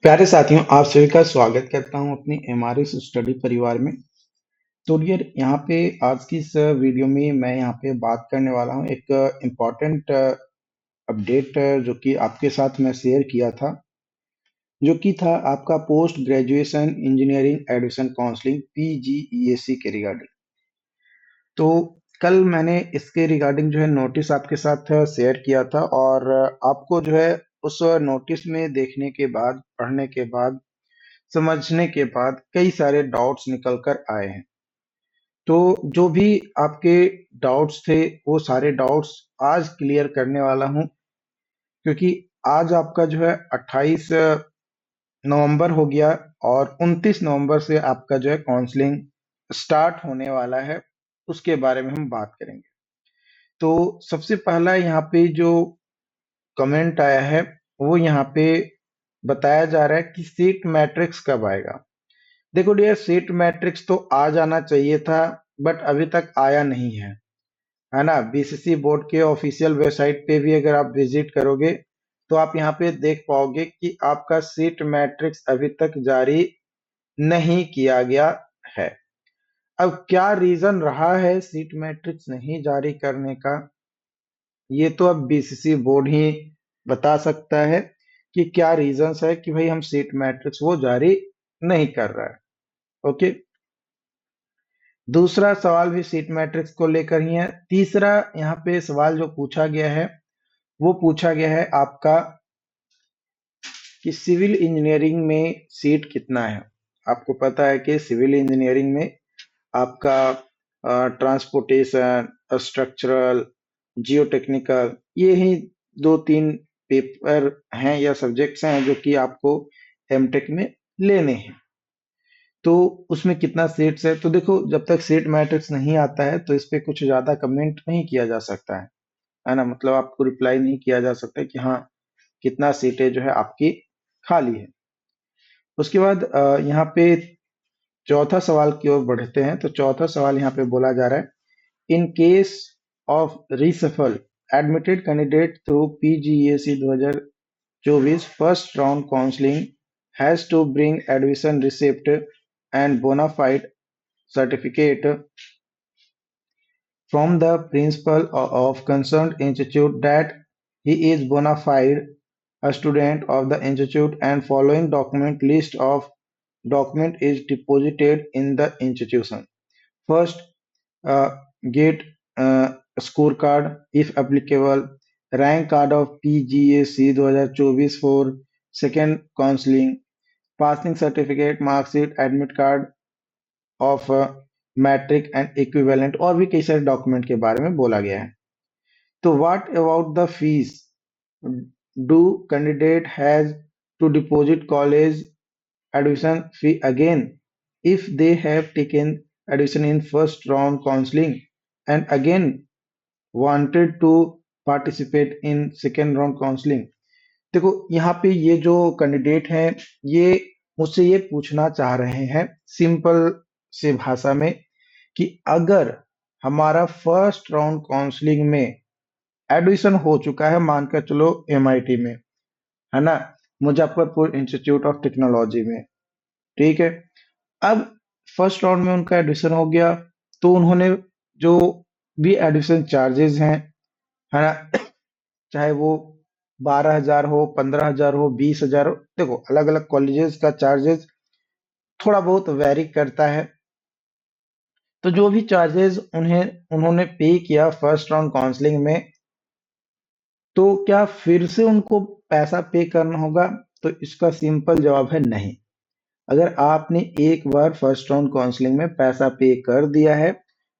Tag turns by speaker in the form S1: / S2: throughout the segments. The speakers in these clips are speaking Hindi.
S1: प्यारे साथियों, आप सभी का स्वागत करता हूं अपनी एमआरएस स्टडी परिवार में। तो डियर, यहाँ पे आज की इस वीडियो में मैं यहाँ पे बात करने वाला हूं एक इम्पॉर्टेंट अपडेट जो कि आपके साथ मैं शेयर किया था, जो कि था आपका post graduation engineering admission counselling PGEAC के रिगार्डिंग। तो कल मैंने इसके रिगार्डिंग जो है नोटिस आपके साथ शेयर किया था, और आपको जो है उस नोटिस में देखने के बाद, पढ़ने के बाद, समझने के बाद कई सारे डाउट्स निकल कर आए हैं। तो जो भी आपके डाउट्स थे, वो सारे डाउट्स आज क्लियर करने वाला हूं, क्योंकि आज आपका जो है 28 नवंबर हो गया, और 29 नवंबर से आपका जो है काउंसलिंग स्टार्ट होने वाला है। उसके बारे में हम बात करेंगे। तो सबसे पहला यहाँ पे जो कमेंट आया है, वो यहाँ पे बताया जा रहा है कि सीट मैट्रिक्स कब आएगा। देखो डियर, सीट मैट्रिक्स तो आ जाना चाहिए था, बट अभी तक आया नहीं है ना। बीसीसी बोर्ड के ऑफिशियल वेबसाइट पे भी अगर आप विजिट करोगे, तो आप यहाँ पे देख पाओगे कि आपका सीट मैट्रिक्स अभी तक जारी नहीं किया गया है। अब क्या रीजन रहा है सीट मैट्रिक्स नहीं जारी करने का, ये तो अब बीसीसी बोर्ड ही बता सकता है कि क्या रीजंस है कि भाई हम सीट मैट्रिक्स वो जारी नहीं कर रहा है। ओके, दूसरा सवाल भी सीट मैट्रिक्स को लेकर ही है। तीसरा यहाँ पे सवाल जो पूछा गया है, वो पूछा गया है आपका कि सिविल इंजीनियरिंग में सीट कितना है। आपको पता है कि सिविल इंजीनियरिंग में आपका ट्रांसपोर्टेशन, स्ट्रक्चरल, जियो टेक्निकल, ये ही दो तीन पेपर हैं या सब्जेक्ट्स हैं जो कि आपको एमटेक में लेने हैं। तो उसमें कितना सीट्स है, तो देखो, जब तक सीट मैट्रिक्स नहीं आता है तो इस पे कुछ ज्यादा कमेंट नहीं किया जा सकता है ना। मतलब आपको रिप्लाई नहीं किया जा सकता कि हाँ, कितना सीटें जो है आपकी खाली है। उसके बाद यहाँ पे चौथा सवाल की ओर बढ़ते हैं। तो चौथा सवाल यहाँ पे बोला जा रहा है, in case of reshuffle admitted candidate through PGEAC 2024 first round counselling has to bring admission receipt and bonafide certificate from the principal of concerned institute that he is bona fide a student of the institute, and following document list of document is deposited in the institution. First, uh, get scorecard if applicable, rank card of PGAC 2024 for second counseling, passing certificate, marksheet, admit card of matric and equivalent, और भी कई सारे डॉक्यूमेंट के बारे में बोला गया है। तो what about the fees, do candidate has to deposit college admission fee again if they have taken admission in first round counseling and again wanted to participate in second round counseling। देखो, यहाँ पे ये जो कैंडिडेट हैं, ये मुझसे ये पूछना चाह रहे हैं सिंपल से भाषा में कि अगर हमारा फर्स्ट राउंड काउंसलिंग में एडमिशन हो चुका है, मानकर चलो एमआईटी में, है ना, मुजफ्फरपुर इंस्टीट्यूट ऑफ टेक्नोलॉजी में, ठीक है। अब फर्स्ट राउंड में उनका एडमिशन हो गया, तो उन्होंने जो भी एडमिशन चार्जेस हैं, है ना, चाहे वो 12,000 हो, 15,000 हो, 20,000 हो, देखो अलग अलग कॉलेजेस का चार्जेस थोड़ा बहुत वेरी करता है। तो जो भी चार्जेस उन्होंने पे किया फर्स्ट राउंड काउंसलिंग में, तो क्या फिर से उनको पैसा पे करना होगा? तो इसका सिंपल जवाब है नहीं। अगर आपने एक बार फर्स्ट राउंड काउंसलिंग में पैसा पे कर दिया है,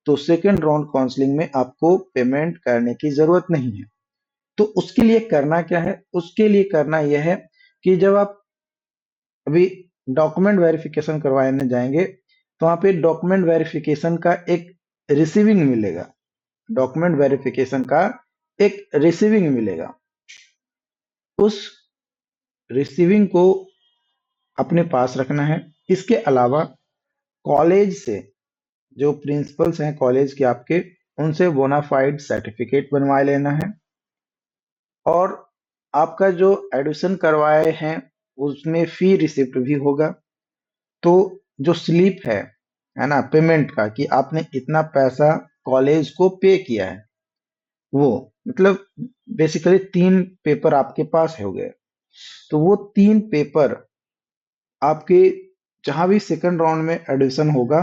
S1: तो सेकंड राउंड काउंसलिंग में आपको पेमेंट करने की जरूरत नहीं है। तो उसके लिए करना क्या है? उसके लिए करना यह है कि जब आप अभी डॉक्यूमेंट वेरिफिकेशन करवाने जाएंगे, तो वहां पे डॉक्यूमेंट वेरिफिकेशन का एक रिसीविंग मिलेगा। डॉक्यूमेंट वेरिफिकेशन का एक रिसीविंग मिलेगा। उस रिसीविंग को अपने पास रखना है। इसके अलावा कॉलेज से जो प्रिंसिपल्स हैं कॉलेज के आपके, उनसे बोनाफाइड सर्टिफिकेट बनवा लेना है। और आपका जो एडमिशन करवाए हैं उसमें फी रिसिप्ट भी होगा। तो जो स्लिप है ना, पेमेंट का, कि आपने इतना पैसा कॉलेज को पे किया है, वो मतलब बेसिकली 3 पेपर आपके पास हो गए। तो वो 3 पेपर आपके जहां भी सेकंड राउंड में एडमिशन होगा,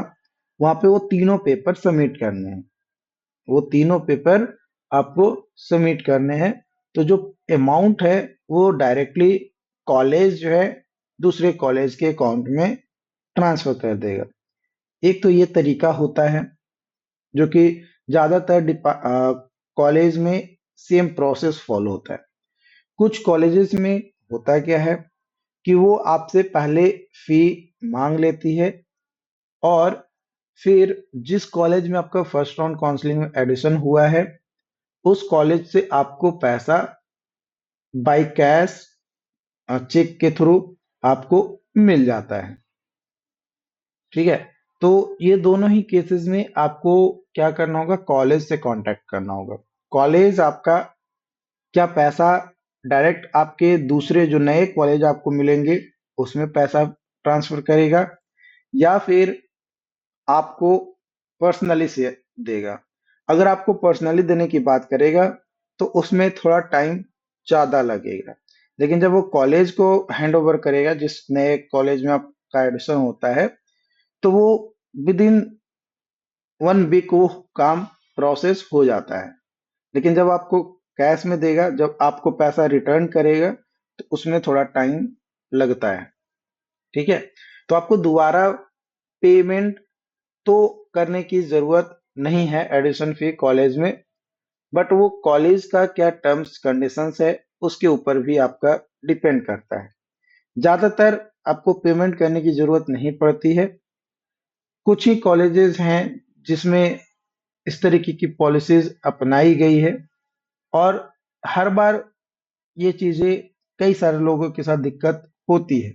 S1: वहां पे वो तीनों पेपर सबमिट करने हैं। वो तीनों पेपर आपको सबमिट करने हैं। तो जो अमाउंट है वो डायरेक्टली कॉलेज जो है दूसरे कॉलेज के अकाउंट में ट्रांसफर कर देगा। एक तो ये तरीका होता है जो कि ज्यादातर कॉलेज में सेम प्रोसेस फॉलो होता है। कुछ कॉलेजेस में होता क्या है कि वो आपसे पहले फी मांग लेती है, और फिर जिस कॉलेज में आपका फर्स्ट राउंड काउंसलिंग में एडमिशन हुआ है, उस कॉलेज से आपको पैसा बाय कैश, चेक के थ्रू आपको मिल जाता है। ठीक है। तो ये दोनों ही केसेस में आपको क्या करना होगा, कॉलेज से कांटेक्ट करना होगा। कॉलेज आपका क्या पैसा डायरेक्ट आपके दूसरे जो नए कॉलेज आपको मिलेंगे उसमें पैसा ट्रांसफर करेगा, या फिर आपको पर्सनली से देगा। अगर आपको पर्सनली देने की बात करेगा तो उसमें थोड़ा टाइम ज्यादा लगेगा। लेकिन जब वो कॉलेज को हैंड ओवर करेगा, जिस नए कॉलेज में आपका एडमिशन होता है, तो वो विद इन 1 वीक वो काम प्रोसेस हो जाता है। लेकिन जब आपको कैश में देगा, जब आपको पैसा रिटर्न करेगा, तो उसमें थोड़ा टाइम लगता है। ठीक है। तो आपको दोबारा पेमेंट तो करने की जरूरत नहीं है एडिशन फी कॉलेज में, बट वो कॉलेज का क्या टर्म्स कंडीशंस है उसके ऊपर भी आपका डिपेंड करता है। ज्यादातर आपको पेमेंट करने की जरूरत नहीं पड़ती है। कुछ ही कॉलेजेस हैं जिसमें इस तरीके की पॉलिसीज अपनाई गई है, और हर बार ये चीजें कई सारे लोगों के साथ दिक्कत होती है।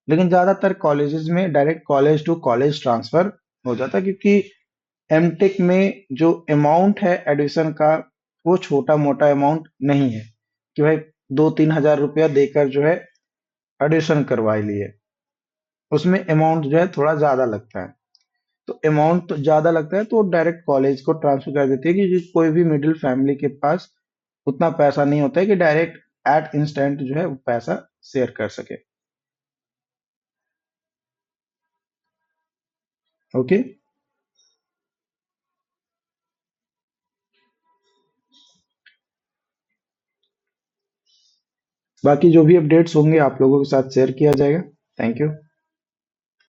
S1: लेकिन ज्यादातर कॉलेजेस में direct college to college transfer हो जाता है, क्योंकि एमटेक में जो अमाउंट है एडमिशन का, वो छोटा मोटा अमाउंट नहीं है कि भाई 2-3 हजार रुपया देकर जो है एडमिशन करवा लिए। उसमें अमाउंट जो है थोड़ा ज्यादा लगता है। तो अमाउंट तो ज्यादा लगता है तो डायरेक्ट कॉलेज को ट्रांसफर कर देती है, कि कोई भी मिडिल फैमिली के पास उतना पैसा नहीं होता है कि डायरेक्ट एट इंस्टेंट जो है वो पैसा शेयर कर सके। ओके। बाकी जो भी अपडेट्स होंगे आप लोगों के साथ शेयर किया जाएगा। Thank you.